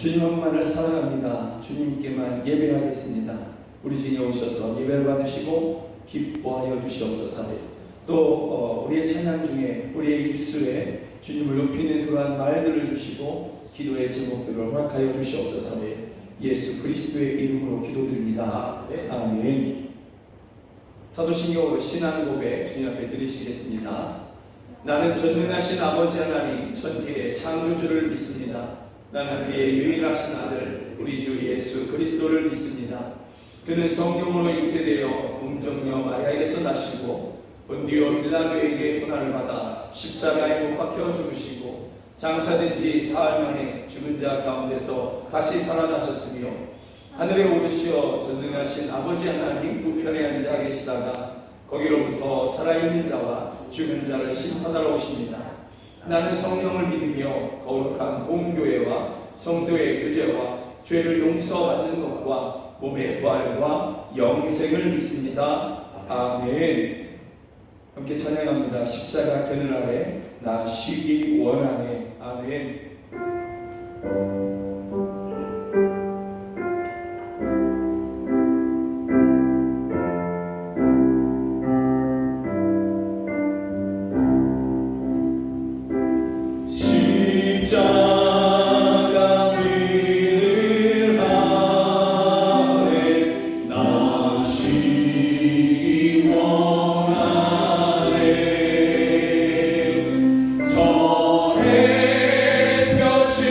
주님 한 분만을 사랑합니다. 주님께만 예배하겠습니다. 우리 중에 오셔서 예배를 받으시고 기뻐하여 주시옵소서. 또 우리의 찬양 중에 우리의 입술에 주님을 높이는 그러한 말들을 주시고 기도의 제목들을 허락하여 주시옵소서. 예수 그리스도의 이름으로 기도드립니다. 아멘. 사도신경으로 신앙 고백 주님 앞에 드리시겠습니다. 나는 전능하신 아버지 하나님 천지의 창조주를 믿습니다. 나는 그의 유일하신 아들 우리 주 예수 그리스도를 믿습니다. 그는 성령으로 잉태되어 공정녀 마리아에게서 나시고 본디오 빌라도에게 고난을 받아 십자가에 못 박혀 죽으시고 장사된 지 사흘 만에 죽은 자 가운데서 다시 살아나셨으며 하늘에 오르시어 전능하신 아버지 하나님 우편에 앉아 계시다가 거기로부터 살아있는 자와 죽은 자를 심판하러 오십니다. 나는 성령을 믿으며 거룩한 공교회와 성도의 교제와 죄를 용서받는 것과 몸의 부활과 영생을 믿습니다. 아멘. 함께 찬양합니다. 십자가 그늘 아래 나 쉬기 원하네. 아멘. 저 햇볕이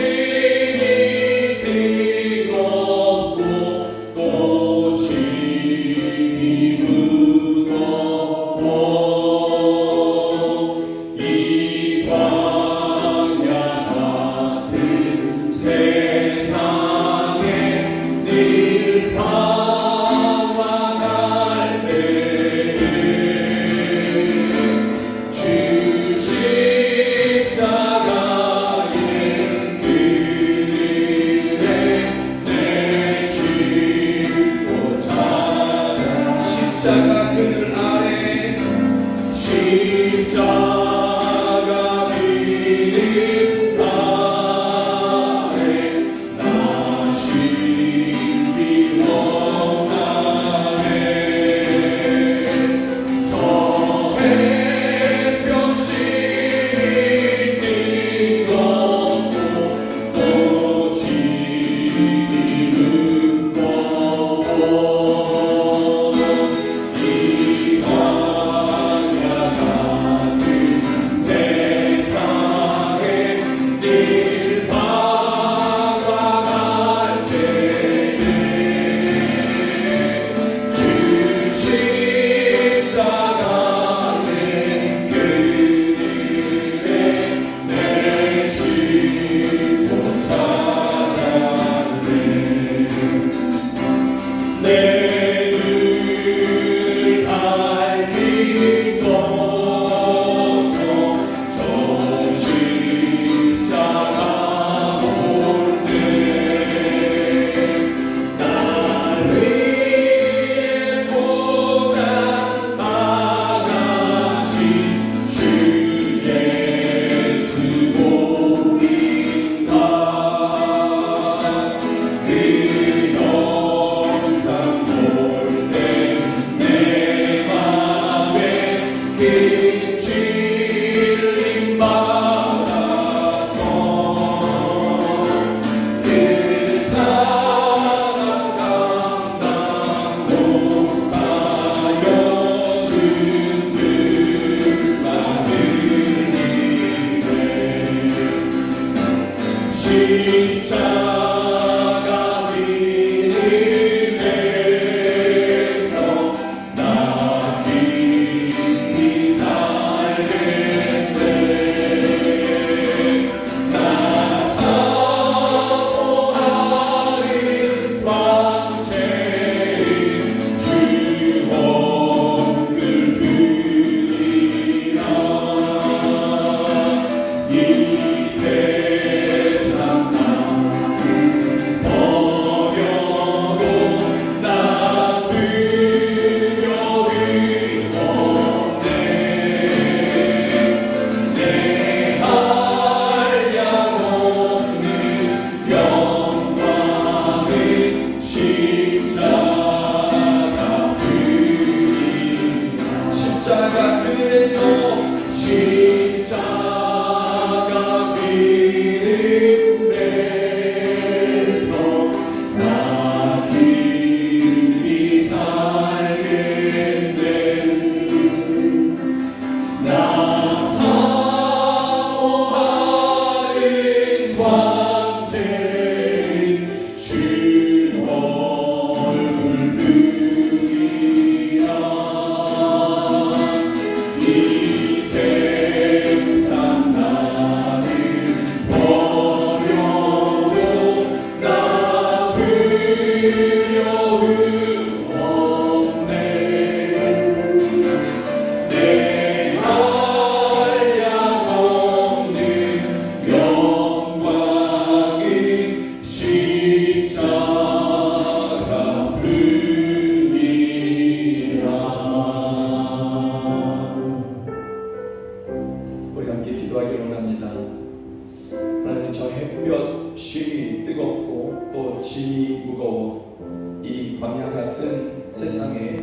짐이 무거워 이 광야 같은 세상에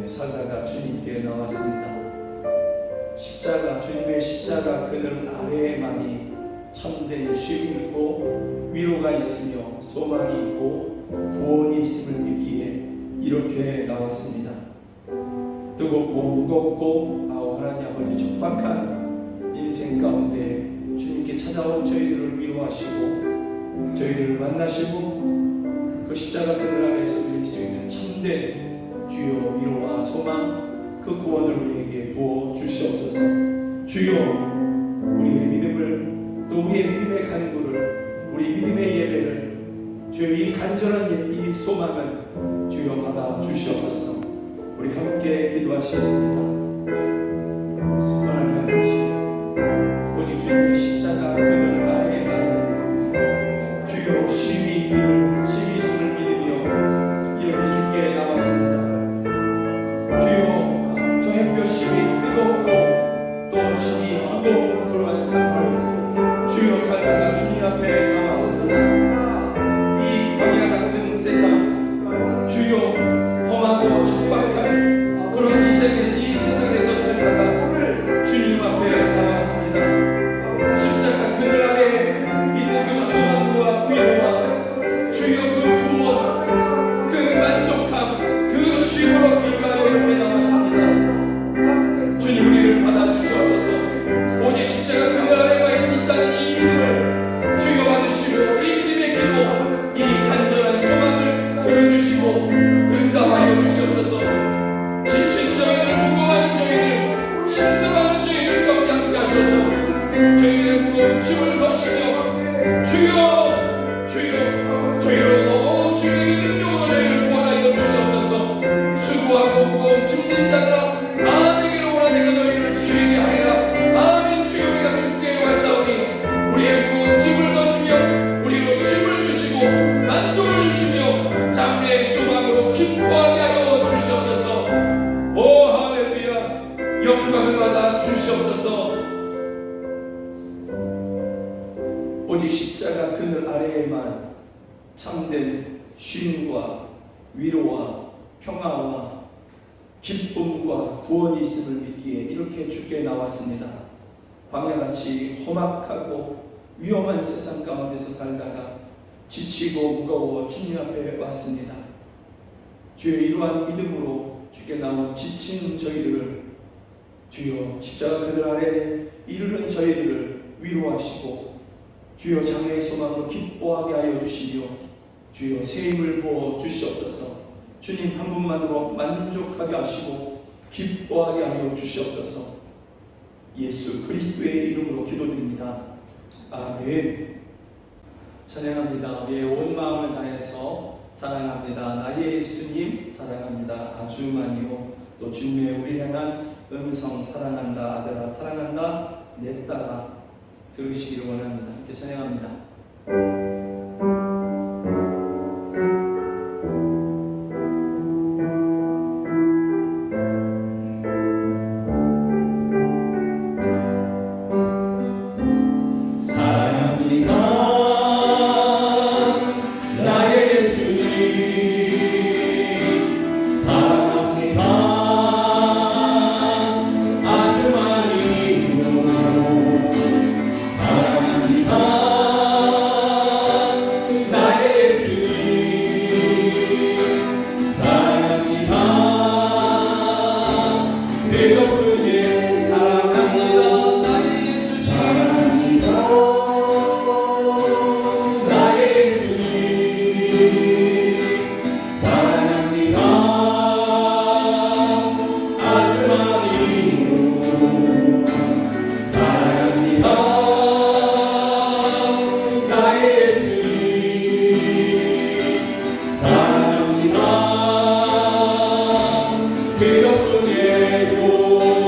살다가 주님께 나왔습니다. 십자가, 주님의 십자가 그늘 아래에만이 참된 쉼이 있고 위로가 있으며 소망이 있고 구원이 있음을 믿기에 이렇게 나왔습니다. 뜨겁고 무겁고 하나님 아버지 척박한 인생 가운데 주님께 찾아온 저희들을 위로하시고 저희들을 만나시고 그 십자가 그늘 아래에서 누릴 수 있는 참된 주여 위로와 소망 그 구원을 우리에게 부어 주시옵소서. 주여 우리의 믿음을 또 우리의 믿음의 간구를 우리 믿음의 예배를 주여 이 간절한 이 소망을 주여 받아 주시옵소서. 우리 함께 기도하시겠습니다. 하나님 아버지 오직 주님의 십자가 그늘 아래에만 주여 심히 있음을 믿으며 이렇게 주께 나왔습니다. 주여 저 햇볕이 뜨겁고 또 짐이 무거운 그러한 삶을 주여 살다가 주님 앞에 나왔습니다. 이 광야 같은 세상 주여 험하고 척박한 그런 이 세상에서 살다가 오늘 주님 앞에 나왔습니다. 십자가 그늘 아래 있는 그 소망과 위로와 주여 그 구원 그 만족함 그 쉼으로 기가에 이렇게 나왔습니다. 주님 우리를 받아주시옵소서. 오직 십자가 그늘 아래가 있다는 이 믿음을 주여 받으시고 이 믿음의 기도 이 간절한 소망을 들어주시고 응답하여 주시옵소서. 지친 저희들 무거워하는 저희들 힘들어하는 저희들 가운데 함께 하셔서 저희들의 무거운 짐을 거시며 주여 저희로 주님의 능력으로 저희를 구원하여 주시옵소서. 수고하고 무거운 짐진 자들아 다 내게로 오라 내가 너희를 쉬게 하리라. 아멘. 주여 우리가 주께 왔사오니 우리의 무거운 짐을 거시며 우리로 쉼을 주시고 만족을 주시며 장래의 소망으로 기뻐하게 하여 주시옵소서. 오 할렐루야 영광을 받아 주시옵소서. 오직 십자가 그늘 아래에만 참된 쉼과 위로와 평화와 기쁨과 구원이 있음을 믿기에 이렇게 주께 나왔습니다. 광야같이 험악하고 위험한 세상 가운데서 살다가 지치고 무거워 주님 앞에 왔습니다. 주여 이러한 믿음으로 주께 나온 지친 저희들을 주여 십자가 그늘 아래에 이르는 저희들을 위로하시고 주여 장래의 소망으로 기뻐하게 하여 주시며 주여 새 힘을 부어 주시옵소서. 주님 한 분만으로 만족하게 하시고 기뻐하게 하여 주시옵소서. 예수 그리스도의 이름으로 기도드립니다. 아멘. 찬양합니다. 우리의 온 마음을 다해서 사랑합니다. 나의 예수님 사랑합니다. 아주 많이요. 또 주님의 우리 향한 음성 사랑한다 아들아 사랑한다 내 딸아 들으시기를 원합니다. 함께 찬양합니다. 사랑합니다 덕분에 사랑합니다 나의 예수님 사랑합니다 나의 예수님 사랑합니다 아주 많이요 사랑합니다 나의 예수님 사랑합니다 그 덕분에요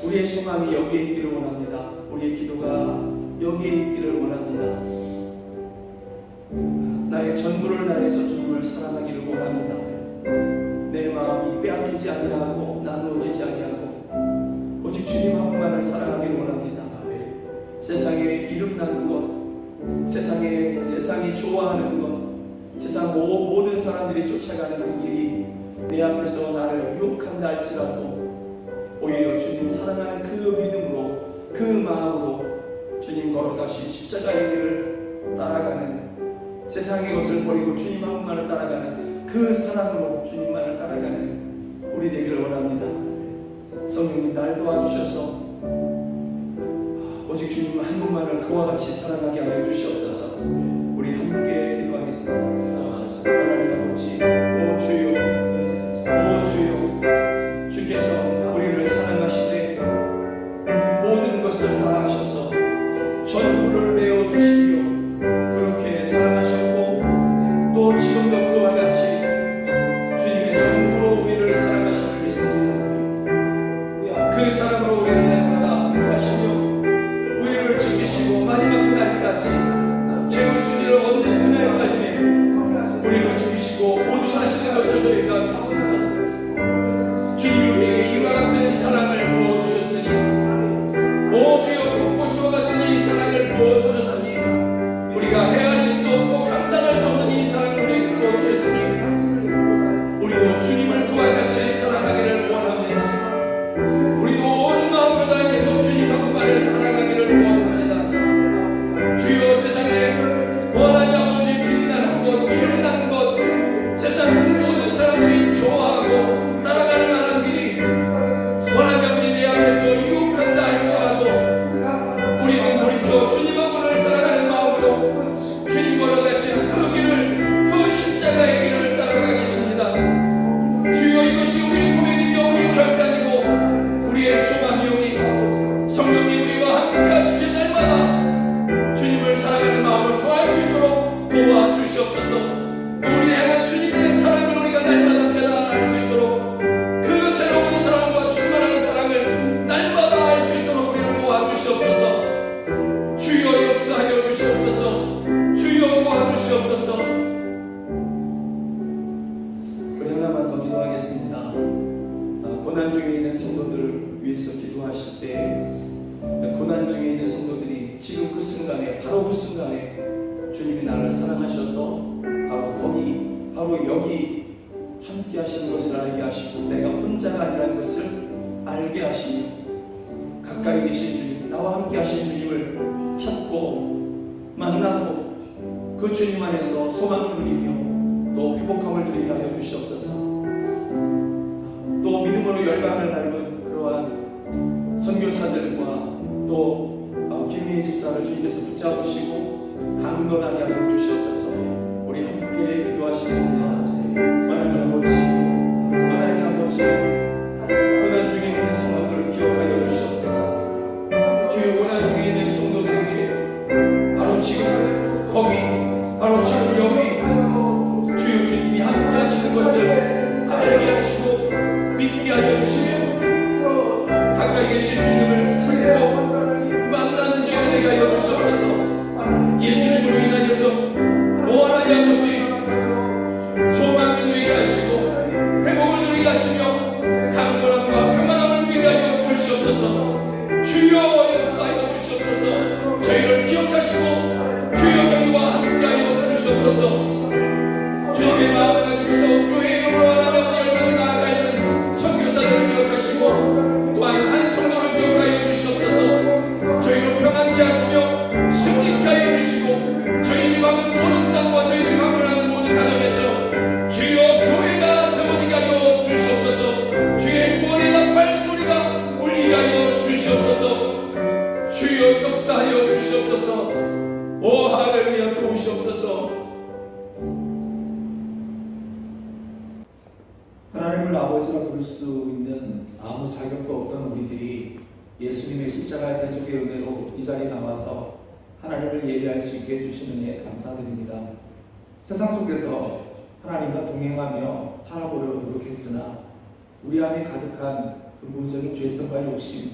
우리의 소망이 여기에 있기를 원합니다. 우리의 기도가 여기에 있기를 원합니다. 나의 전부를 다해서 주님을 사랑하기를 원합니다. 내 마음이 빼앗기지 아니하고 나누어지지 아니하고 오직 주님 한 분만을 사랑하기를 원합니다. 세상에 이름나는 것, 세상이 좋아하는 것, 세상 모든 사람들이 쫓아가는 그 길이 내 앞에서 나를 유혹한다 할지라도 오히려 주님 사랑하는 그 믿음으로, 그 마음으로 주님 걸어가신 십자가의 길을 따라가는, 세상의 것을 버리고 주님 한 분만을 따라가는 그 사랑으로 주님만을 따라가는 우리 되기를 원합니다. 성령님 날 도와주셔서 오직 주님 한 분만을 그와 같이 사랑하게 하여 주시옵소서. 우리 함께 기도하겠습니다. 하나님 아버지, 오 주여, 주께서 우리를 사랑하시되 모든 것을 다 하셔서 전부를 내어주시고 바로 그 순간에 주님이 나를 사랑하셔서 바로 여기 함께 하시는 것을 알게 하시고 내가 혼자가 아니라는 것을 알게 하시니 가까이 계신 주님, 나와 함께 하신 주님을 찾고 만나고 그 주님 안에서 소망을 누리며 또 회복함을 누리게 하여 주시옵소서. 또 믿음으로 열방을 밟은 그러한 선교사들과 또 김미애 집사를 주님께서 붙잡으시고 강건하게 하여 주시옵소서. 우리 함께 기도하시겠습니다. 하나님 아버지, 하나님 아버지, 고난 중에 있는 성도들을 기억하여 주시옵소서. 주여, 고난 중에 있는 성도들에게 바로 지금 거기, 바로 지금 여기 주여 주님이 함께 하시는 것을 알게 하시고 믿게 하여 주시며 가까이 계신 주님을 찾고 만나는 저희가 하여 주시옵소서. 예수님으로 인하여서 하나님 아버지 소망을 누리게 하시고 회복을 누리게 하시며 강건함과 평안함을 누리게 하여 주시옵소서. 주여 역사하여 주시옵소서. 저희를 기억하시고 주여 저희와 함께하여 주시옵소서. 주님의 마음 가지고서 교회 이름으로 하나님의 열방에 나아가 있는 선교사들을 기억하시고 또한 한 성도를 기억하여 주시옵소서. 저희를 평안케 하시며 승리케 하여 주시고 저희들이 가는 모든 땅과 저희들이 방문하는 모든 가정에서 주여 교회가 세워지게 하여 주시옵소서. 주의 구원의 나팔 소리가 울리게 하여 주시옵소서. 주여 역사하여 주시옵소서. 오 할렐루야 도우시옵소서. 하나님을 아버지라 부를 수 있는 아무 자격도 없던 우리들이 예수님의 십자가의 대속의 은혜로 이 자리에 남아서 하나님을 예배할 수 있게 해주시는 예 감사드립니다. 세상 속에서 하나님과 동행하며 살아보려 노력했으나 우리 안에 가득한 근본적인 죄성과 욕심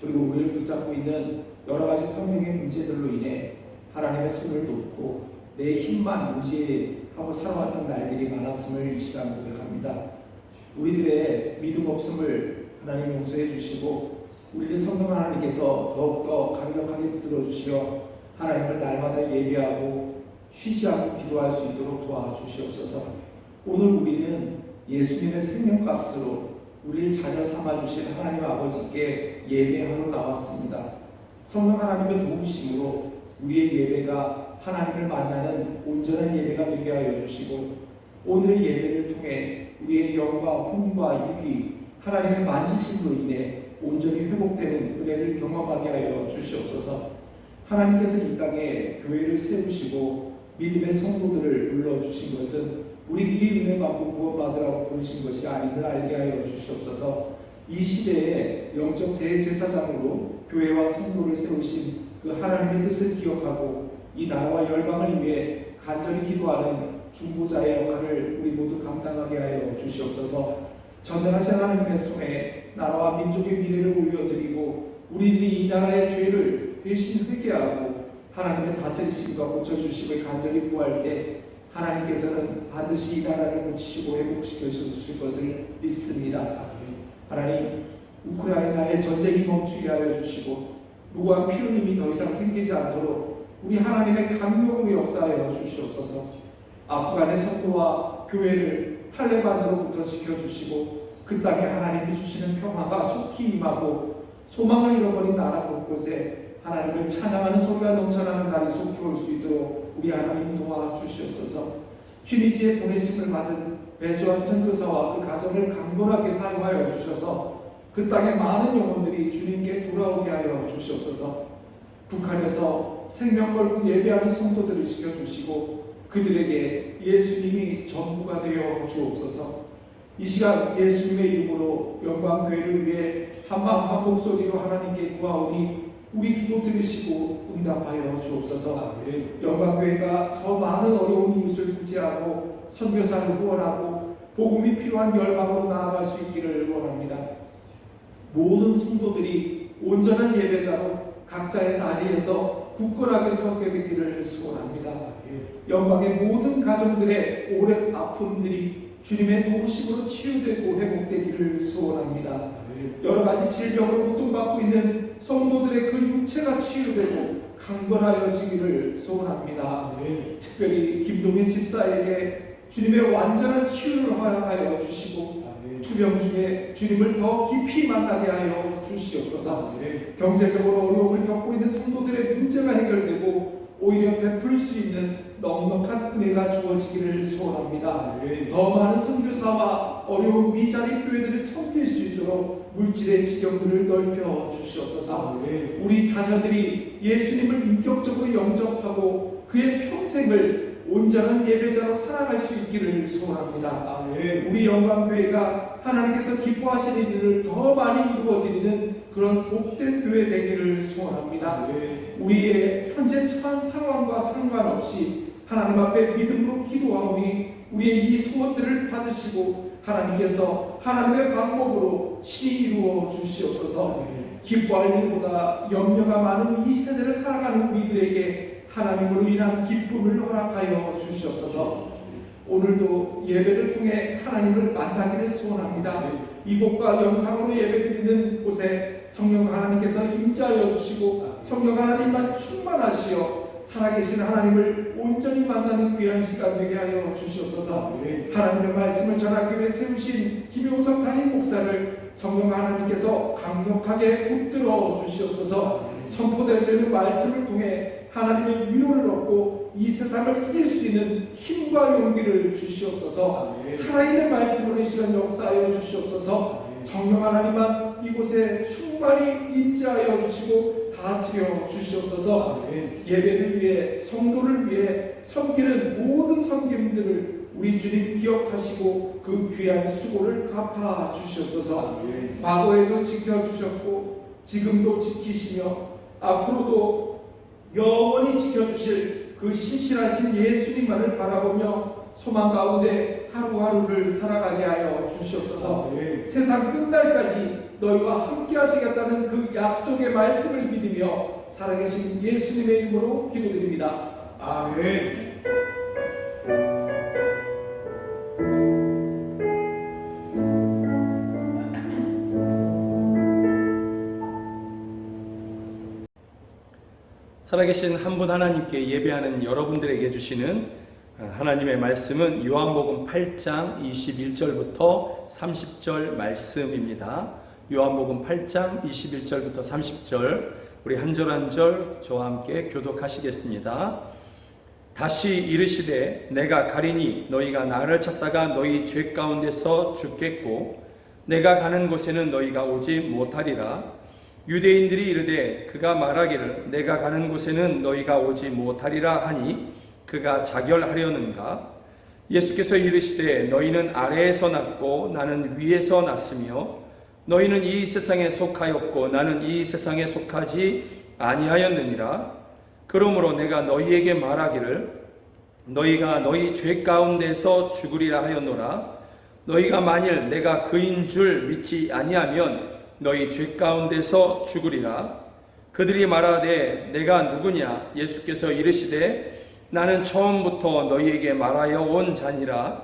그리고 우리를 붙잡고 있는 여러 가지 평행의 문제들로 인해 하나님의 손을 놓고 내 힘만 의지하고 살아왔던 날들이 많았음을 이 시간 고백합니다. 우리들의 믿음 없음을 하나님 용서해 주시고 우리를 성령 하나님께서 더욱더 강력하게 붙들어 주시어 하나님을 날마다 예배하고 쉬지 않고 기도할 수 있도록 도와주시옵소서. 오늘 우리는 예수님의 생명값으로 우리를 자녀 삼아주신 하나님 아버지께 예배하러 나왔습니다. 성령 하나님의 도우심으로 우리의 예배가 하나님을 만나는 온전한 예배가 되게 하여 주시고 오늘의 예배를 통해 우리의 영과 혼과 육이 하나님의 만지심으로 인해 온전히 회복되는 은혜를 경험하게 하여 주시옵소서. 하나님께서 이 땅에 교회를 세우시고 믿음의 성도들을 불러주신 것은 우리끼리 은혜 받고 구원받으라고 부르신 것이 아님을 알게 하여 주시옵소서. 이 시대에 영적 대제사장으로 교회와 성도를 세우신 그 하나님의 뜻을 기억하고 이 나라와 열방을 위해 간절히 기도하는 중보자의 역할을 우리 모두 감당하게 하여 주시옵소서. 전능하신 하나님의 손에 나라와 민족의 미래를 올려드리고 우리들이 이 나라의 죄를 대신 회개하고 하나님의 다스리심과 고쳐주심을 간절히 구할 때 하나님께서는 반드시 이 나라를 고치시고 회복시켜 주실 것을 믿습니다. 하나님, 우크라이나의 전쟁이 멈추게 하여 주시고 무고한 피 흘림이 더 이상 생기지 않도록 우리 하나님의 강력으로 역사하여 주시옵소서. 아프간의 성도와 교회를 탈레반으로부터 지켜주시고 그 땅에 하나님이 주시는 평화가 속히 임하고 소망을 잃어버린 나라 곳곳에 하나님을 찬양하는 소리가 넘쳐나는 날이 속히 올 수 있도록 우리 하나님 도와주시옵소서. 튀니지에 보내심을 받은 배수한 선교사와 그 가정을 강건하게 사용하여 주셔서 그 땅에 많은 영혼들이 주님께 돌아오게 하여 주시옵소서. 북한에서 생명 걸고 예배하는 성도들을 지켜주시고 그들에게 예수님이 전부가 되어 주옵소서. 이 시간 예수님의 이름으로 영광교회를 위해 한마음 한 목소리로 하나님께 구하오니 우리 기도 들으시고 응답하여 주옵소서. 영광교회가 더 많은 어려운 이웃을 구제하고 선교사를 후원하고 복음이 필요한 열방으로 나아갈 수 있기를 원합니다. 모든 성도들이 온전한 예배자로 각자의 자리에서 굳건하게 서게 되기를 소원합니다. 영광의 모든 가정들의 오랜 아픔들이 주님의 도우심으로 치유되고 회복되기를 소원합니다. 여러 가지 질병으로 고통받고 있는 성도들의 그 육체가 치유되고 강건하여지기를 소원합니다. 아멘. 특별히 김동현 집사에게 주님의 완전한 치유를 허락하여 주시고 아멘. 투병 중에 주님을 더 깊이 만나게 하여 주시옵소서. 아멘. 경제적으로 어려움을 겪고 있는 성도들의 문제가 해결되고 오히려 베풀 수 있는 넉넉한 은혜가 주어지기를 소원합니다. 아멘. 더 많은 선교사와 어려운 미자립 교회들을 섬길 수 있도록 물질의 지경들을 넓혀 주시옵소서. 아멘. 우리 자녀들이 예수님을 인격적으로 영접하고 그의 평생을 온전한 예배자로 살아갈 수 있기를 소원합니다. 아멘. 우리 영광교회가 하나님께서 기뻐하시는 일을 더 많이 이루어드리는 그런 복된 교회 되기를 소원합니다. 아멘. 우리의 현재 처한 상황과 상관없이 하나님 앞에 믿음으로 기도하오니 우리의 이 소원들을 받으시고 하나님께서 하나님의 방법으로 친히 이루어 주시옵소서. 아멘. 기뻐할 일보다 염려가 많은 이 세대를 살아가는 우리들에게 하나님으로 인한 기쁨을 허락하여 주시옵소서. 오늘도 예배를 통해 하나님을 만나기를 소원합니다. 이곳과 영상으로 예배드리는 곳에 성령 하나님께서 임재하여 주시고 성령 하나님만 충만하시어 살아계신 하나님을 온전히 만나는 귀한 시간 되게 하여 주시옵소서. 하나님의 말씀을 전하기 위해 세우신 김용석 담임 목사를 성령 하나님께서 강력하게 붙들어 주시옵소서. 선포되어져 있는 말씀을 통해 하나님의 위로를 얻고 이 세상을 이길 수 있는 힘과 용기를 주시옵소서. 살아있는 말씀으로 이 시간 역사하여 주시옵소서. 성령 하나님만 이곳에 충만히 임재하여 주시고 다스려 주시옵소서. 예배를 위해 성도를 위해 섬기는 모든 섬김들을 우리 주님 기억하시고 그 귀한 수고를 갚아 주시옵소서. 과거에도 지켜주셨고 지금도 지키시며 앞으로도 영원히 지켜주실 그 신실하신 예수님만을 바라보며 소망 가운데 하루하루를 살아가게 하여 주시옵소서. 세상 끝날까지 너희와 함께 하시겠다는 그 약속의 말씀을 믿으며 살아계신 예수님의 이름으로 기도드립니다. 아멘. 살아계신 한 분 하나님께 예배하는 여러분들에게 주시는 하나님의 말씀은 요한복음 8장 21절부터 30절 말씀입니다. 요한복음 8장 21절부터 30절 우리 한 절 한 절 저와 함께 교독하시겠습니다. 다시 이르시되 내가 가리니 너희가 나를 찾다가 너희 죄 가운데서 죽겠고 내가 가는 곳에는 너희가 오지 못하리라. 유대인들이 이르되 그가 말하기를 내가 가는 곳에는 너희가 오지 못하리라 하니 그가 자결하려는가? 예수께서 이르시되 너희는 아래에서 났고 나는 위에서 났으며 너희는 이 세상에 속하였고 나는 이 세상에 속하지 아니하였느니라. 그러므로 내가 너희에게 말하기를 너희가 너희 죄 가운데서 죽으리라 하였노라. 너희가 만일 내가 그인 줄 믿지 아니하면 너희 죄 가운데서 죽으리라. 그들이 말하되 내가 누구냐? 예수께서 이르시되 나는 처음부터 너희에게 말하여 온 자니라.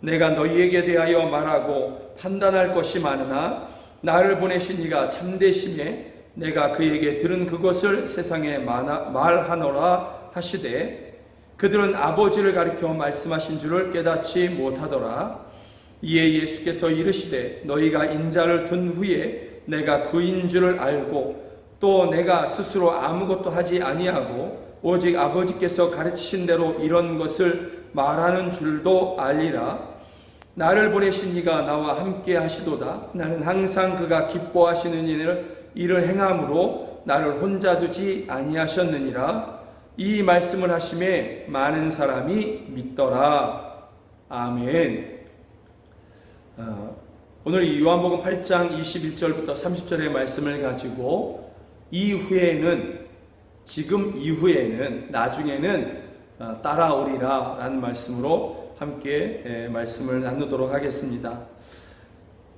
내가 너희에게 대하여 말하고 판단할 것이 많으나 나를 보내신 이가 참되심에 내가 그에게 들은 그것을 세상에 말하노라 하시되 그들은 아버지를 가리켜 말씀하신 줄을 깨닫지 못하더라. 이에 예수께서 이르시되 너희가 인자를 둔 후에 내가 그인 줄을 알고 또 내가 스스로 아무것도 하지 아니하고 오직 아버지께서 가르치신 대로 이런 것을 말하는 줄도 알리라. 나를 보내신 이가 나와 함께 하시도다. 나는 항상 그가 기뻐하시는 일을 행함으로 나를 혼자 두지 아니하셨느니라. 이 말씀을 하심에 많은 사람이 믿더라. 아멘. 오늘 이 요한복음 8장 21절부터 30절의 말씀을 가지고 지금 이후에는 나중에는 따라오리라 라는 말씀으로 함께 말씀을 나누도록 하겠습니다.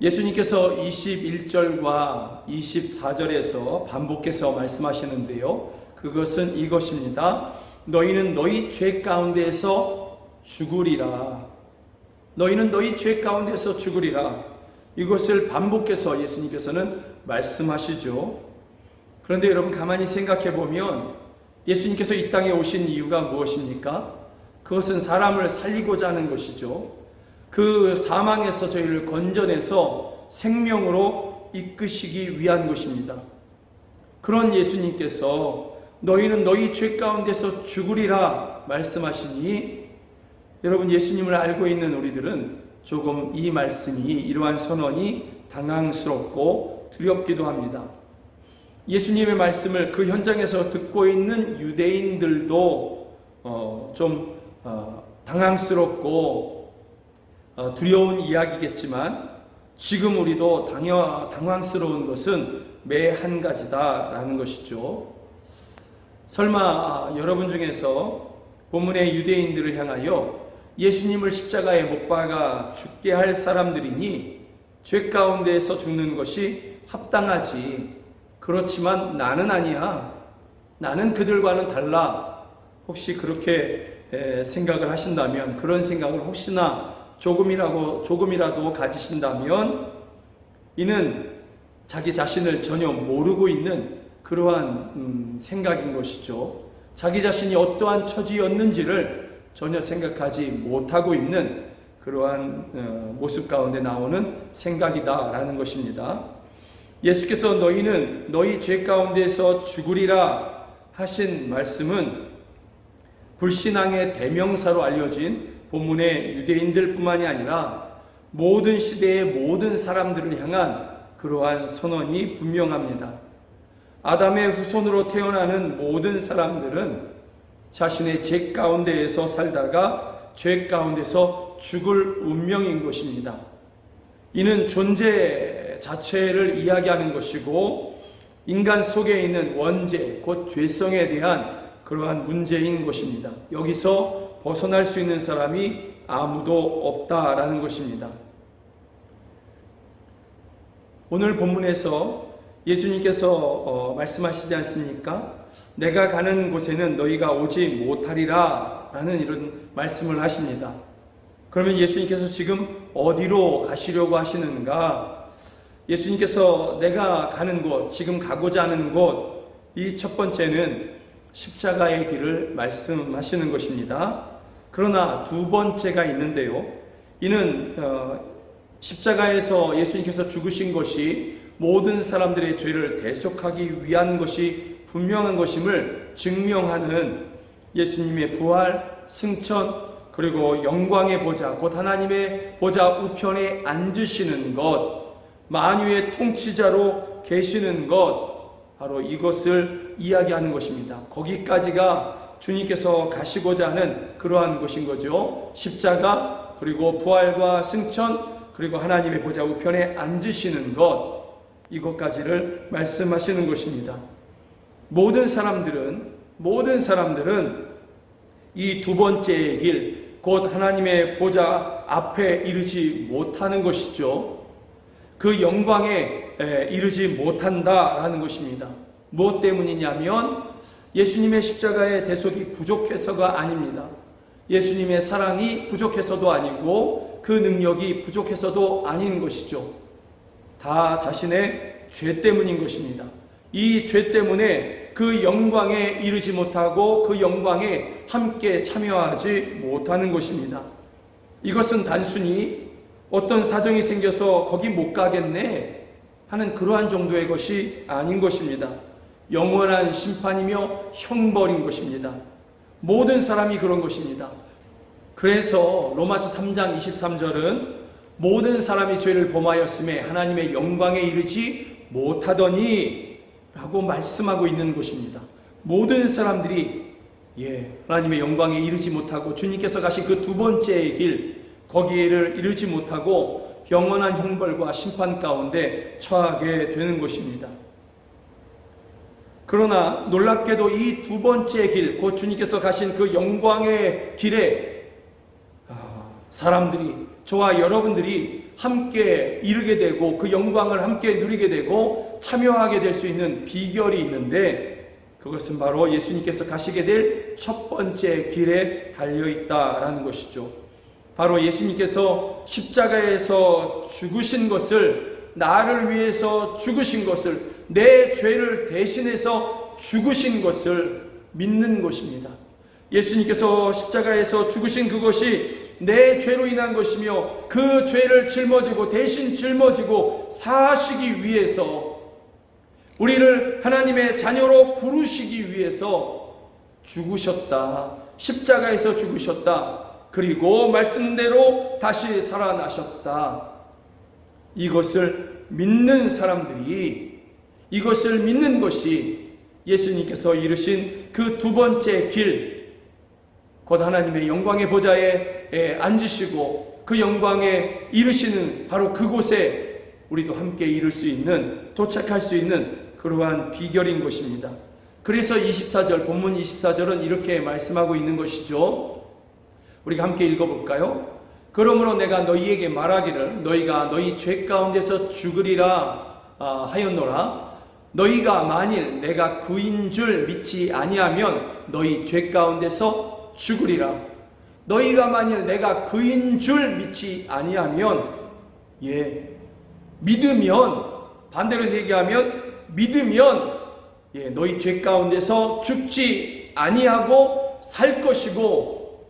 예수님께서 21절과 24절에서 반복해서 말씀하시는데요. 그것은 이것입니다. 너희는 너희 죄 가운데에서 죽으리라. 너희는 너희 죄 가운데서 죽으리라. 이것을 반복해서 예수님께서는 말씀하시죠. 그런데 여러분 가만히 생각해 보면 예수님께서 이 땅에 오신 이유가 무엇입니까? 그것은 사람을 살리고자 하는 것이죠. 그 사망에서 저희를 건져내서 생명으로 이끄시기 위한 것입니다. 그런 예수님께서 너희는 너희 죄 가운데서 죽으리라 말씀하시니, 여러분, 예수님을 알고 있는 우리들은 조금 이 말씀이, 이러한 선언이 당황스럽고 두렵기도 합니다. 예수님의 말씀을 그 현장에서 듣고 있는 유대인들도 좀 당황스럽고 두려운 이야기겠지만, 지금 우리도 당황스러운 것은 매 한 가지다라는 것이죠. 설마 여러분 중에서 본문의 유대인들을 향하여 예수님을 십자가에 못 박아 죽게 할 사람들이니 죄 가운데에서 죽는 것이 합당하지, 그렇지만 나는 아니야, 나는 그들과는 달라, 혹시 그렇게 생각을 하신다면, 그런 생각을 혹시나 조금이라도 가지신다면, 이는 자기 자신을 전혀 모르고 있는 그러한 생각인 것이죠. 자기 자신이 어떠한 처지였는지를 전혀 생각하지 못하고 있는 그러한 모습 가운데 나오는 생각이다라는 것입니다. 예수께서 너희는 너희 죄 가운데서 죽으리라 하신 말씀은 불신앙의 대명사로 알려진 본문의 유대인들뿐만이 아니라 모든 시대의 모든 사람들을 향한 그러한 선언이 분명합니다. 아담의 후손으로 태어나는 모든 사람들은 자신의 죄 가운데에서 살다가 죄 가운데서 죽을 운명인 것입니다. 이는 존재 자체를 이야기하는 것이고, 인간 속에 있는 원죄, 곧 죄성에 대한 그러한 문제인 것입니다. 여기서 벗어날 수 있는 사람이 아무도 없다라는 것입니다. 오늘 본문에서 예수님께서 말씀하시지 않습니까? 내가 가는 곳에는 너희가 오지 못하리라 라는 이런 말씀을 하십니다. 그러면 예수님께서 지금 어디로 가시려고 하시는가? 예수님께서 내가 가는 곳, 지금 가고자 하는 곳, 이 첫 번째는 십자가의 길을 말씀하시는 것입니다. 그러나 두 번째가 있는데요, 이는 십자가에서 예수님께서 죽으신 것이 모든 사람들의 죄를 대속하기 위한 것이 분명한 것임을 증명하는 예수님의 부활, 승천, 그리고 영광의 보좌, 곧 하나님의 보좌 우편에 앉으시는 것, 만유의 통치자로 계시는 것, 바로 이것을 이야기하는 것입니다. 거기까지가 주님께서 가시고자 하는 그러한 것인 거죠. 십자가, 그리고 부활과 승천, 그리고 하나님의 보좌 우편에 앉으시는 것, 이것까지를 말씀하시는 것입니다. 모든 사람들은 이 두 번째의 길, 곧 하나님의 보좌 앞에 이르지 못하는 것이죠. 그 영광에 이르지 못한다라는 것입니다. 무엇 때문이냐면 예수님의 십자가의 대속이 부족해서가 아닙니다. 예수님의 사랑이 부족해서도 아니고 그 능력이 부족해서도 아닌 것이죠. 다 자신의 죄 때문인 것입니다. 이 죄 때문에 그 영광에 이르지 못하고 그 영광에 함께 참여하지 못하는 것입니다. 이것은 단순히 어떤 사정이 생겨서 거기 못 가겠네 하는 그러한 정도의 것이 아닌 것입니다. 영원한 심판이며 형벌인 것입니다. 모든 사람이 그런 것입니다. 그래서 로마서 3장 23절은 모든 사람이 죄를 범하였음에 하나님의 영광에 이르지 못하더니 라고 말씀하고 있는 것입니다. 모든 사람들이 하나님의 영광에 이르지 못하고 주님께서 가신 그 두 번째의 길, 거기를 이르지 못하고 영원한 형벌과 심판 가운데 처하게 되는 것입니다. 그러나 놀랍게도 이 두 번째 길, 곧 주님께서 가신 그 영광의 길에 사람들이, 저와 여러분들이 함께 이르게 되고 그 영광을 함께 누리게 되고 참여하게 될 수 있는 비결이 있는데, 그것은 바로 예수님께서 가시게 될 첫 번째 길에 달려있다라는 것이죠. 바로 예수님께서 십자가에서 죽으신 것을, 나를 위해서 죽으신 것을, 내 죄를 대신해서 죽으신 것을 믿는 것입니다. 예수님께서 십자가에서 죽으신 그것이 내 죄로 인한 것이며 그 죄를 대신 짊어지고 사시기 위해서 우리를 하나님의 자녀로 부르시기 위해서 죽으셨다. 십자가에서 죽으셨다. 그리고 말씀대로 다시 살아나셨다. 이것을 믿는 사람들이, 이것을 믿는 것이 예수님께서 이루신 그 두 번째 길, 곧 하나님의 영광의 보좌에 앉으시고 그 영광에 이르시는 바로 그곳에 우리도 함께 이룰 수 있는, 도착할 수 있는 그러한 비결인 것입니다. 그래서 24절, 본문 24절은 이렇게 말씀하고 있는 것이죠. 우리가 함께 읽어볼까요? 그러므로 내가 너희에게 말하기를 너희가 너희 죄 가운데서 죽으리라 하였노라. 너희가 만일 내가 그인 줄 믿지 아니하면 너희 죄 가운데서 죽으리라. 너희가 만일 내가 그인 줄 믿지 아니하면, 믿으면, 반대로 얘기하면 믿으면 너희 죄 가운데서 죽지 아니하고 살 것이고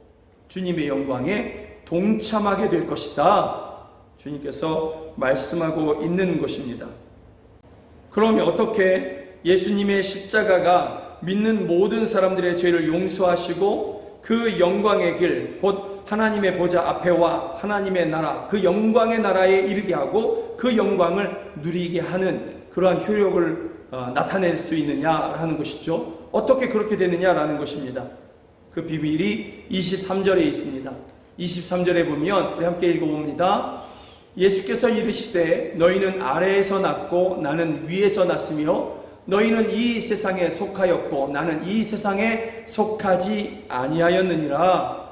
주님의 영광에 동참하게 될 것이다. 주님께서 말씀하고 있는 것입니다. 그러면 어떻게 예수님의 십자가가 믿는 모든 사람들의 죄를 용서하시고 그 영광의 길, 곧 하나님의 보좌 앞에와 하나님의 나라, 그 영광의 나라에 이르게 하고 그 영광을 누리게 하는 그러한 효력을 나타낼 수 있느냐라는 것이죠. 어떻게 그렇게 되느냐라는 것입니다. 그 비밀이 23절에 있습니다. 23절에 보면 우리 함께 읽어봅니다. 예수께서 이르시되 너희는 아래에서 났고 나는 위에서 났으며 너희는 이 세상에 속하였고 나는 이 세상에 속하지 아니하였느니라.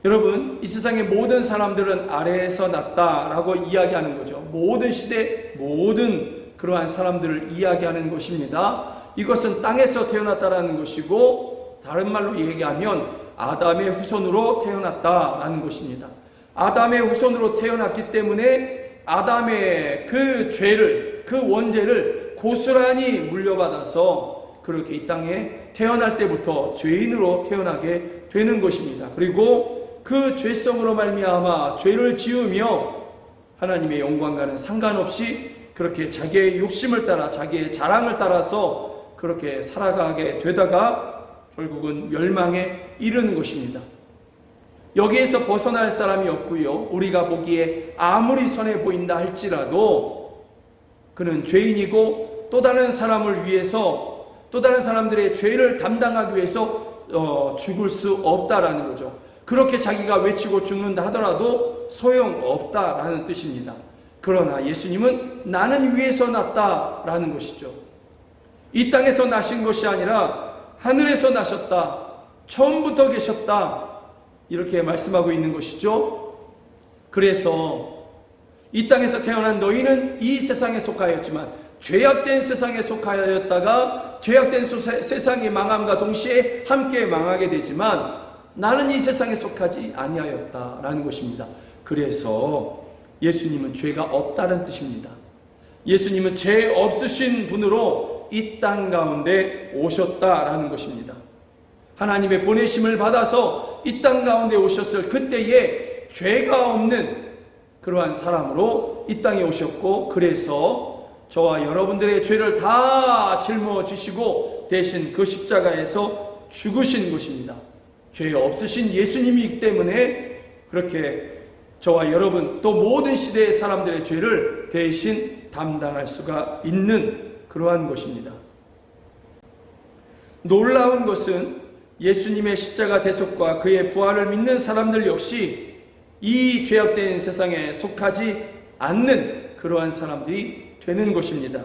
여러분, 이 세상의 모든 사람들은 아래에서 났다라고 이야기하는 거죠. 모든 시대, 모든 그러한 사람들을 이야기하는 것입니다. 이것은 땅에서 태어났다라는 것이고, 다른 말로 얘기하면 아담의 후손으로 태어났다라는 것입니다. 아담의 후손으로 태어났기 때문에 아담의 그 죄를, 그 원죄를 고스란히 물려받아서 그렇게 이 땅에 태어날 때부터 죄인으로 태어나게 되는 것입니다. 그리고 그 죄성으로 말미암아 죄를 지으며 하나님의 영광과는 상관없이 그렇게 자기의 욕심을 따라, 자기의 자랑을 따라서 그렇게 살아가게 되다가 결국은 멸망에 이르는 것입니다. 여기에서 벗어날 사람이 없고요. 우리가 보기에 아무리 선해 보인다 할지라도 그는 죄인이고 또 다른 사람을 위해서, 또 다른 사람들의 죄를 담당하기 위해서 죽을 수 없다라는 거죠. 그렇게 자기가 외치고 죽는다 하더라도 소용없다라는 뜻입니다. 그러나 예수님은 나는 위에서 났다라는 것이죠. 이 땅에서 나신 것이 아니라 하늘에서 나셨다, 처음부터 계셨다, 이렇게 말씀하고 있는 것이죠. 그래서 이 땅에서 태어난 너희는 이 세상에 속하였지만 죄악된 세상에 속하였다가 죄악된 세상이 망함과 동시에 함께 망하게 되지만 나는 이 세상에 속하지 아니하였다라는 것입니다. 그래서 예수님은 죄가 없다는 뜻입니다. 예수님은 죄 없으신 분으로 이 땅 가운데 오셨다라는 것입니다. 하나님의 보내심을 받아서 이 땅 가운데 오셨을 그때에 죄가 없는 그러한 사람으로 이 땅에 오셨고, 그래서 저와 여러분들의 죄를 다 짊어지시고 대신 그 십자가에서 죽으신 것입니다. 죄 없으신 예수님이기 때문에 그렇게 저와 여러분 또 모든 시대의 사람들의 죄를 대신 담당할 수가 있는 그러한 것입니다. 놀라운 것은 예수님의 십자가 대속과 그의 부활을 믿는 사람들 역시 이 죄악된 세상에 속하지 않는 그러한 사람들이 되는 것입니다.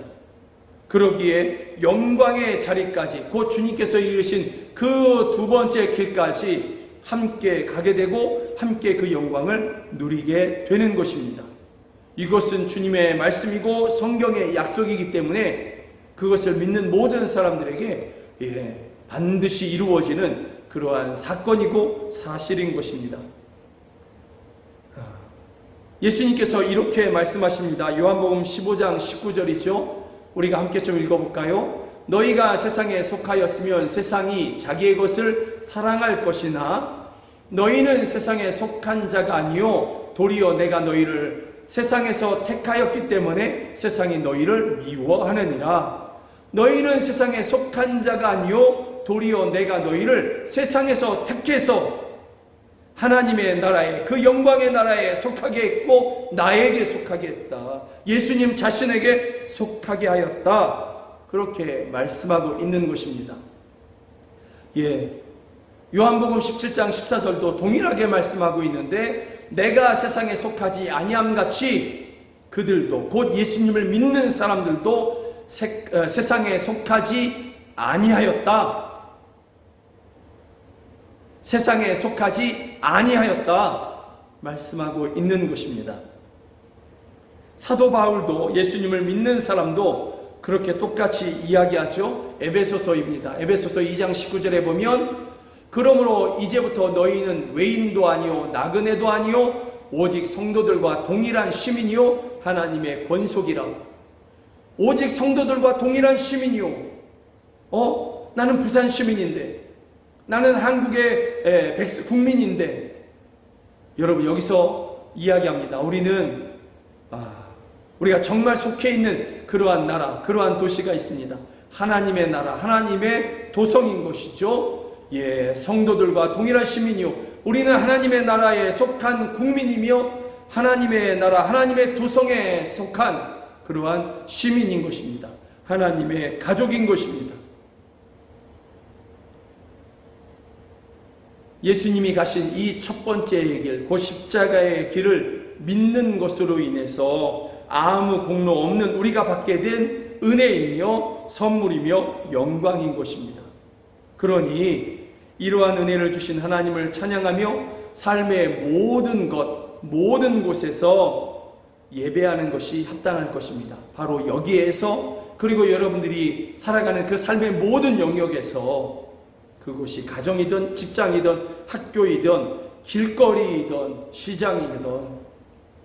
그러기에 영광의 자리까지, 곧 주님께서 이으신 그 두 번째 길까지 함께 가게 되고 함께 그 영광을 누리게 되는 것입니다. 이것은 주님의 말씀이고 성경의 약속이기 때문에 그것을 믿는 모든 사람들에게 반드시 이루어지는 그러한 사건이고 사실인 것입니다. 예수님께서 이렇게 말씀하십니다. 요한복음 15장 19절이죠. 우리가 함께 좀 읽어볼까요? 너희가 세상에 속하였으면 세상이 자기의 것을 사랑할 것이나 너희는 세상에 속한 자가 아니요 도리어 내가 너희를 세상에서 택하였기 때문에 세상이 너희를 미워하느니라. 너희는 세상에 속한 자가 아니요 도리어 내가 너희를 세상에서 택해서 하나님의 나라에, 그 영광의 나라에 속하게 했고 나에게 속하게 했다. 예수님 자신에게 속하게 하였다. 그렇게 말씀하고 있는 것입니다. 요한복음 17장 14절도 동일하게 말씀하고 있는데, 내가 세상에 속하지 아니함같이 그들도, 곧 예수님을 믿는 사람들도 세상에 속하지 아니하였다. 세상에 속하지 아니하였다 말씀하고 있는 것입니다. 사도 바울도 예수님을 믿는 사람도 그렇게 똑같이 이야기하죠. 에베소서입니다. 에베소서 2장 19절에 보면, 그러므로 이제부터 너희는 외인도 아니요 나그네도 아니요 오직 성도들과 동일한 시민이요 하나님의 권속이라. 오직 성도들과 동일한 시민이요. 나는 부산 시민인데, 나는 한국의 국민인데, 여러분 여기서 이야기합니다. 우리가 정말 속해 있는 그러한 나라, 그러한 도시가 있습니다. 하나님의 나라, 하나님의 도성인 것이죠. 성도들과 동일한 시민이요, 우리는 하나님의 나라에 속한 국민이며 하나님의 나라, 하나님의 도성에 속한 그러한 시민인 것입니다. 하나님의 가족인 것입니다. 예수님이 가신 이 첫 번째의 길, 그 십자가의 길을 믿는 것으로 인해서 아무 공로 없는 우리가 받게 된 은혜이며 선물이며 영광인 것입니다. 그러니 이러한 은혜를 주신 하나님을 찬양하며 삶의 모든 곳에서 예배하는 것이 합당할 것입니다. 바로 여기에서, 그리고 여러분들이 살아가는 그 삶의 모든 영역에서, 그곳이 가정이든 직장이든 학교이든 길거리이든 시장이든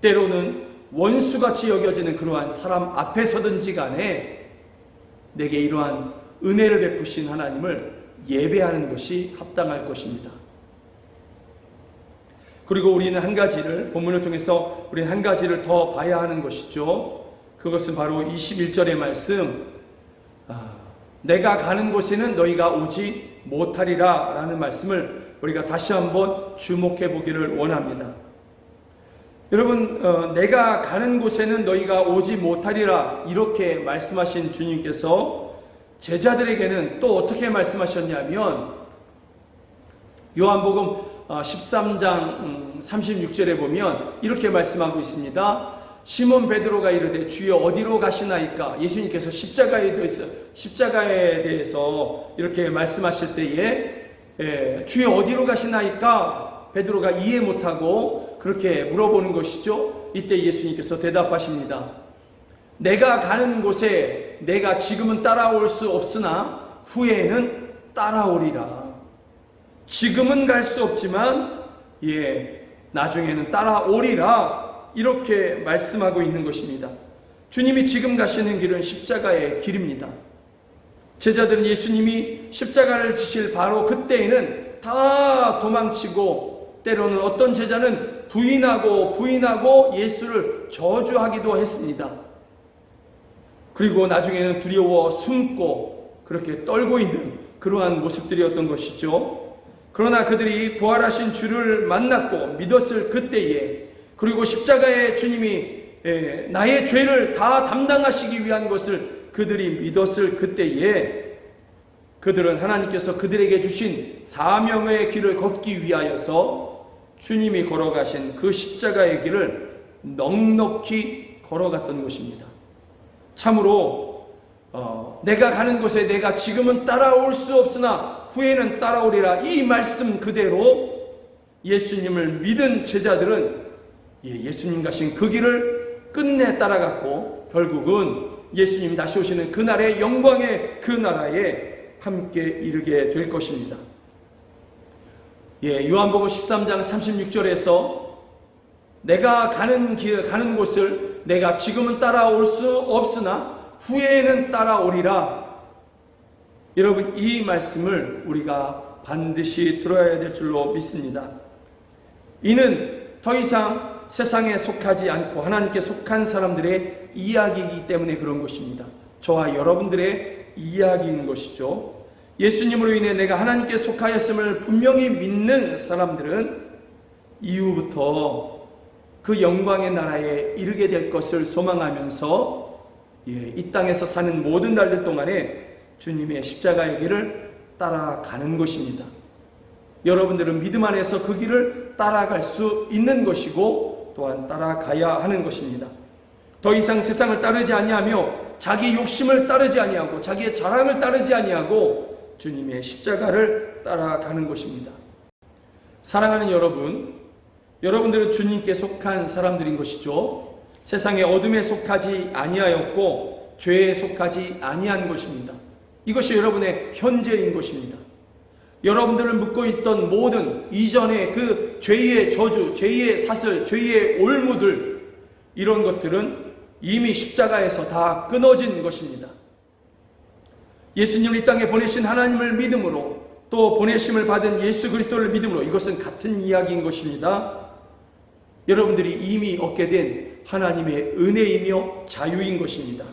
때로는 원수같이 여겨지는 그러한 사람 앞에서든지 간에 내게 이러한 은혜를 베푸신 하나님을 예배하는 것이 합당할 것입니다. 그리고 우리는 한 가지를, 본문을 통해서 우리는 한 가지를 더 봐야 하는 것이죠. 그것은 바로 21절의 말씀, 내가 가는 곳에는 너희가 오지 못하리라 라는 말씀을 우리가 다시 한번 주목해 보기를 원합니다. 여러분, 내가 가는 곳에는 너희가 오지 못하리라 이렇게 말씀하신 주님께서 제자들에게는 또 어떻게 말씀하셨냐면, 요한복음 13장 36절에 보면 이렇게 말씀하고 있습니다. 시몬 베드로가 이르되 주여 어디로 가시나이까? 예수님께서 십자가에 대해서 이렇게 말씀하실 때에 주여 어디로 가시나이까? 베드로가 이해 못하고 그렇게 물어보는 것이죠. 이때 예수님께서 대답하십니다. 내가 가는 곳에 내가 지금은 따라올 수 없으나 후에는 따라오리라. 지금은 갈 수 없지만 나중에는 따라오리라. 이렇게 말씀하고 있는 것입니다. 주님이 지금 가시는 길은 십자가의 길입니다. 제자들은 예수님이 십자가를 지실 바로 그때에는 다 도망치고, 때로는 어떤 제자는 부인하고 예수를 저주하기도 했습니다. 그리고 나중에는 두려워 숨고 그렇게 떨고 있는 그러한 모습들이었던 것이죠. 그러나 그들이 부활하신 주를 만났고 믿었을 그때에, 그리고 십자가의 주님이 나의 죄를 다 담당하시기 위한 것을 그들이 믿었을 그때에, 그들은 하나님께서 그들에게 주신 사명의 길을 걷기 위하여서 주님이 걸어가신 그 십자가의 길을 넉넉히 걸어갔던 것입니다. 참으로 내가 가는 곳에 내가 지금은 따라올 수 없으나 후에는 따라오리라, 이 말씀 그대로 예수님을 믿은 제자들은 예수님 가신 그 길을 끝내 따라갔고, 결국은 예수님 다시 오시는 그날의 영광의 그 나라에 함께 이르게 될 것입니다. 요한복음 13장 36절에서 내가 가는 곳을 내가 지금은 따라올 수 없으나 후에는 따라오리라. 여러분, 이 말씀을 우리가 반드시 들어야 될 줄로 믿습니다. 이는 더 이상 세상에 속하지 않고 하나님께 속한 사람들의 이야기이기 때문에 그런 것입니다. 저와 여러분들의 이야기인 것이죠. 예수님으로 인해 내가 하나님께 속하였음을 분명히 믿는 사람들은 이후부터 그 영광의 나라에 이르게 될 것을 소망하면서 이 땅에서 사는 모든 날들 동안에 주님의 십자가의 길을 따라가는 것입니다. 여러분들은 믿음 안에서 그 길을 따라갈 수 있는 것이고 또한 따라가야 하는 것입니다. 더 이상 세상을 따르지 아니하며 자기 욕심을 따르지 아니하고 자기의 자랑을 따르지 아니하고 주님의 십자가를 따라가는 것입니다. 사랑하는 여러분, 여러분들은 주님께 속한 사람들인 것이죠. 세상의 어둠에 속하지 아니하였고 죄에 속하지 아니한 것입니다. 이것이 여러분의 현재인 것입니다. 여러분들을 묶고 있던 모든 이전의 그 죄의 저주, 죄의 사슬, 죄의 올무들, 이런 것들은 이미 십자가에서 다 끊어진 것입니다. 예수님을 이 땅에 보내신 하나님을 믿음으로, 또 보내심을 받은 예수 그리스도를 믿음으로, 이것은 같은 이야기인 것입니다. 여러분들이 이미 얻게 된 하나님의 은혜이며 자유인 것입니다.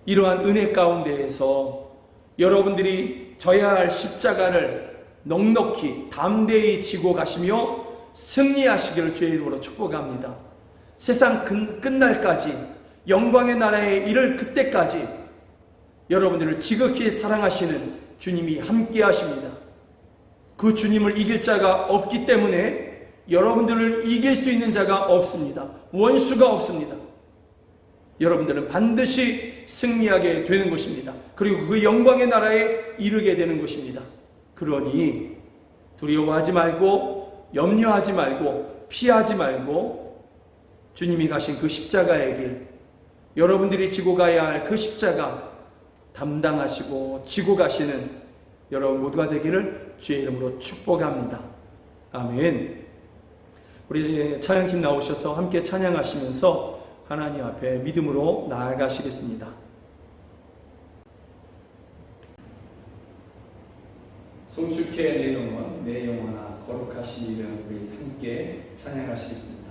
이러한 은혜 가운데에서 여러분들이 져야 할 십자가를 넉넉히 담대히 지고 가시며 승리하시기를 주의 이름으로 축복합니다. 세상 끝날까지, 영광의 나라에 이를 그때까지 여러분들을 지극히 사랑하시는 주님이 함께 하십니다. 그 주님을 이길 자가 없기 때문에 여러분들을 이길 수 있는 자가 없습니다. 원수가 없습니다. 여러분들은 반드시 승리하게 되는 것입니다. 그리고 그 영광의 나라에 이르게 되는 것입니다. 그러니 두려워하지 말고, 염려하지 말고, 피하지 말고, 주님이 가신 그 십자가의 길, 여러분들이 지고 가야 할 그 십자가 담당하시고 지고 가시는 여러분 모두가 되기를 주의 이름으로 축복합니다. 아멘. 우리 찬양팀 나오셔서 함께 찬양하시면서 하나님 앞에 믿음으로 나아가시겠습니다. 송축해 내 영혼, 내 영혼아 거룩하신 이름, 우리 함께 찬양하시겠습니다.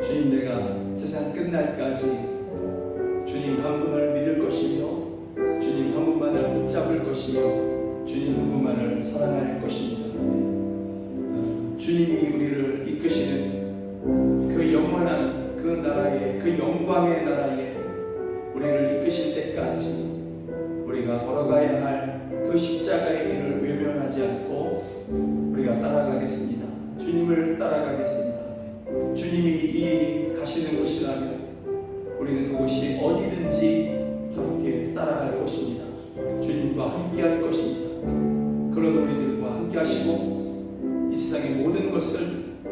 주님, 내가 세상 끝날까지 주님 한 분을 믿을 것이며 주님 한 분만을 붙잡을 것이며 주님 한 분만을 사랑할 것입니다. 주님이 우리를 이끄시는 그 영원한 그 나라에, 그 영광의 나라에 우리를 이끄실 때까지 우리가 걸어가야 할 그 십자가의 길을 외면하지 않고 우리가 따라가겠습니다. 주님을 따라가겠습니다. 주님이 이 가시는 곳이라면 우리는 그곳이 어디든지 함께 따라갈 것입니다. 주님과 함께 할 것입니다. 그런 우리들과 함께 하시고 이 세상의 모든 것을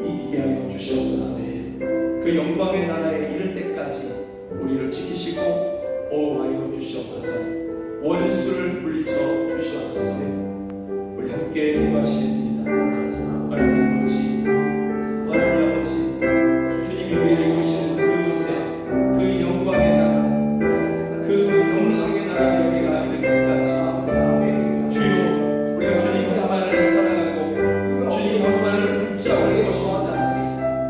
이기게 하여 주시옵소서. 그 영광의 나라에 이를 때까지 우리를 지키시고 보호하여 주시옵소서. 원수를 물리쳐 주시옵소서. 우리 함께 기도하시겠습니다. 하나님 아버지, 하나님 아버지, 주님이 우리를 이끄시는 그곳에 그 영광의 나라, 그 영생의 나라에 우리가 이를 때까지 주여, 우리가 주님 한만을 사랑하고 주님 한만을 붙잡을 것입니다.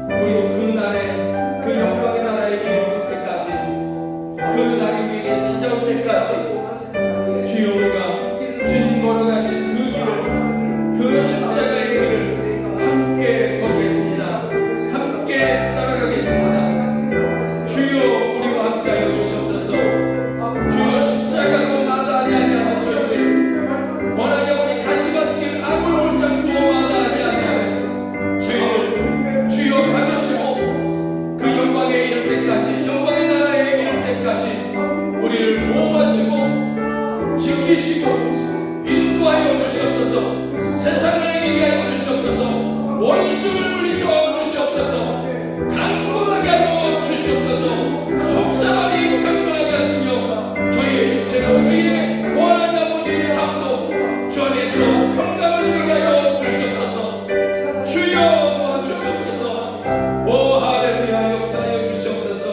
그리고 그 날에 그 영광의 나라에 이를 때까지, 그 날이 우리에게 찾아올 때까지 주여, 우리가 주님 걸어가신 그 길을, 그 십자가의 길을 함께 걷겠습니다. 함께 따라가겠습니다. 주여, 우리와 함께하여 주시옵소서. 주여, 십자가도 마다하지 아니하는 저희들, 원하니 아버지 가시밭길 아무 올장도 마다하지 아니하는 저희들, 주여 받으시고 그 영광에 이를 때까지, 영광의 나라에 이를 때까지 우리를 보호하시고 지키시고 인도하여 주시옵소서. 세상을 이기게 하여 주시옵소서. 원수를 물리쳐 주시옵소서. 강건하게 하여 주시옵소서. 속사람이 강건하게 하시며 저희의 육체로 저희의 원하는 아버지의 삶도 주 안에서 평강을 누리게 하여 주시옵소서. 주여 도와주시옵소서. 오 할렐루야, 역사하여 주시옵소서.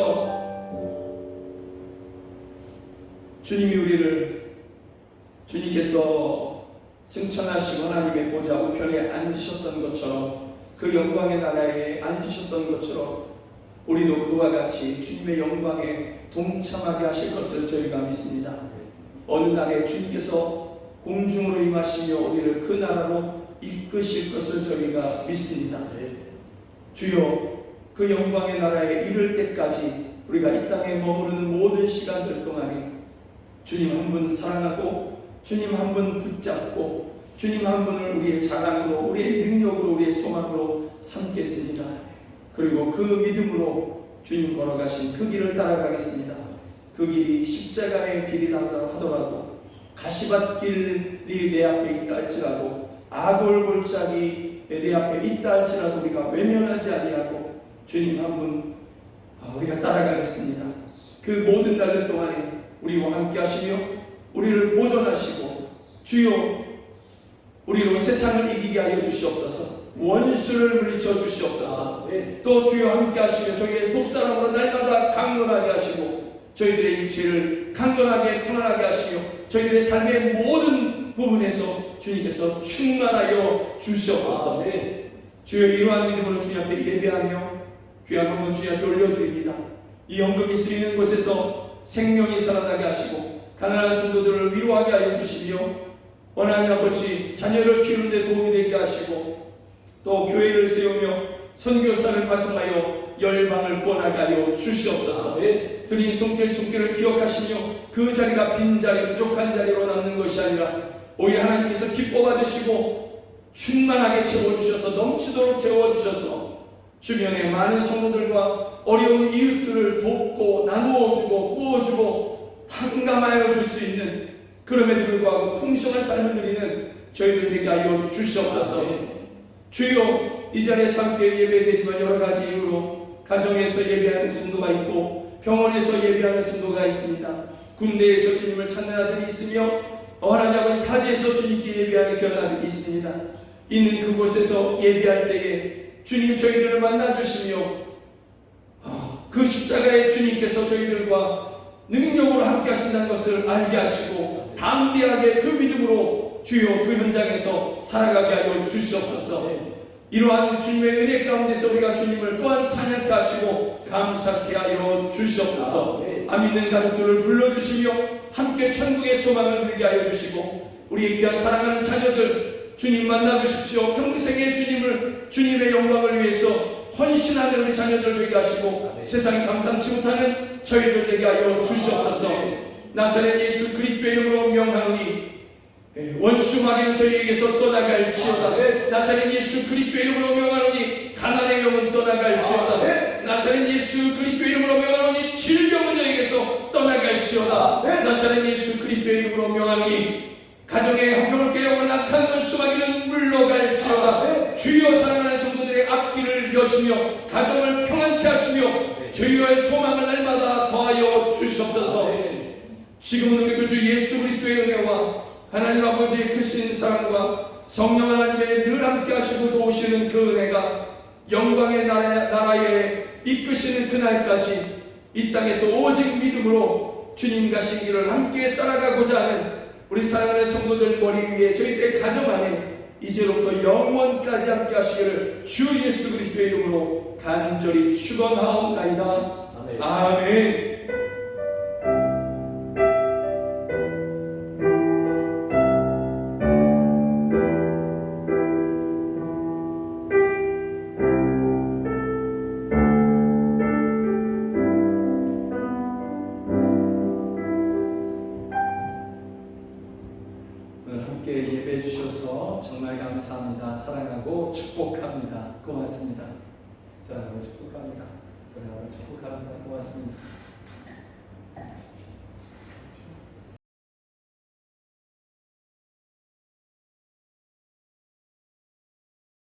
주님이 우리를, 주님께서 승천하시고 하나님의 보좌 우편에 앉으셨던 것처럼, 그 영광의 나라에 앉으셨던 것처럼 우리도 그와 같이 주님의 영광에 동참하게 하실 것을 저희가 믿습니다. 어느 날에 주님께서 공중으로 임하시며 우리를 그 나라로 이끄실 것을 저희가 믿습니다. 주여, 그 영광의 나라에 이를 때까지 우리가 이 땅에 머무르는 모든 시간들 동안에 주님 한 분 사랑하고 주님 한 분 붙잡고 주님 한 분을 우리의 자랑으로, 우리의 능력으로, 우리의 소망으로 삼겠습니다. 그리고 그 믿음으로 주님 걸어가신 그 길을 따라가겠습니다. 그 길이 십자가의 길이라 하더라도, 가시밭길이 내 앞에 있다 할지라도, 아골골짜기 내 앞에 있다 할지라도 우리가 외면하지 아니하고 주님 한 분 우리가 따라가겠습니다. 그 모든 날들 동안에 우리와 함께 하시며 우리를 보존하시고 주여, 우리로 세상을 이기게 하여 주시옵소서. 원수를 물리쳐 주시옵소서. 또 주여 함께 하시며 저희의 속사람으로 날마다 강건하게 하시고 저희들의 육체를 강건하게 편안하게 하시며 저희들의 삶의 모든 부분에서 주님께서 충만하여 주시옵소서. 주여, 이러한 믿음으로 주님 앞에 예배하며 귀한 헌금 주님 앞에 올려드립니다. 이 헌금이 쓰이는 곳에서 생명이 살아나게 하시고 가난한 성도들을 위로하게 하여 주시며 원하는 아버지, 자녀를 키우는 데 도움이 되게 하시고 또 교회를 세우며 선교사를 파송하여 열방을 구원하게 하여 주시옵소서. 드린 손길을 기억하시며 그 자리가 빈자리, 부족한 자리로 남는 것이 아니라 오히려 하나님께서 기뻐 받으시고 충만하게 채워주셔서, 넘치도록 채워주셔서 주변의 많은 성도들과 어려운 이웃들을 돕고 나누어주고 구워주고 탕감하여 줄 수 있는, 그럼에도 불구하고 풍성한 삶을 누리는 저희들 되게 하여 주시옵소서. 주여, 이 자리에서 함께 예배되지만 여러 가지 이유로 가정에서 예배하는 성도가 있고 병원에서 예배하는 성도가 있습니다. 군대에서 주님을 찾는 아들이 있으며 하나님 아버지 타지에서 주님께 예배하는 귀한 아들이 있습니다. 있는 그곳에서 예배할 때에 주님 저희들을 만나주시며 그 십자가의 주님께서 저희들과 능력으로 함께 하신다는 것을 알게 하시고 담대하게 그 믿음으로 주여 그 현장에서 살아가게 하여 주시옵소서. 이러한 주님의 은혜 가운데서 우리가 주님을 또한 찬양케 하시고 감사케 하여 주시옵소서. 안 믿는 가족들을 불러주시며 함께 천국의 소망을 누리게 하여 주시고 우리 귀한 사랑하는 자녀들 주님 만나 주십시오. 평생에 주님의 영광을 위해서 헌신하는 우리 자녀들 되게 하시고 세상이 감당치 못하는 저희들 되게 하여 주시옵소서. 나사렛 예수 그리스도의 이름으로 명하노니 원수 마귀는 저희에게서 떠나갈지어다. 나사렛 예수 그리스도의 이름으로 명하노니 가난의 영은 떠나갈지어다. 나사렛 예수 그리스도의 이름으로 명하노니 질병은 저희에게서 떠나갈지어다. 나사렛 예수 그리스도의 이름으로 명하노니 가정의 화평을 깨려고 나타난 원수 마귀는 물러갈지어다. 주여 사랑하는 성도들의 앞길을 여시며 가정을 평안케 하시며 저희의 소망을 날마다 더하여 주시옵소서. 지금은 우리 주 예수 그리스도의 은혜와 하나님 아버지의 크신 사랑과 성령 하나님의 늘 함께 하시고 도우시는 그 은혜가 영광의 나라에 이끄시는 그날까지 이 땅에서 오직 믿음으로 주님 가신 길을 함께 따라가고자 하는 우리 사랑하는 성도들 머리 위에 저희들의 가정 안에 이제로부터 영원까지 함께 하시기를 주 예수 그리스도의 이름으로 간절히 축원하옵나이다. 아멘. 함께 예배해 주셔서 정말 감사합니다. 사랑하고 축복합니다. 고맙습니다. 사랑하고 축복합니다. 사랑하고 축복합니다. 고맙습니다.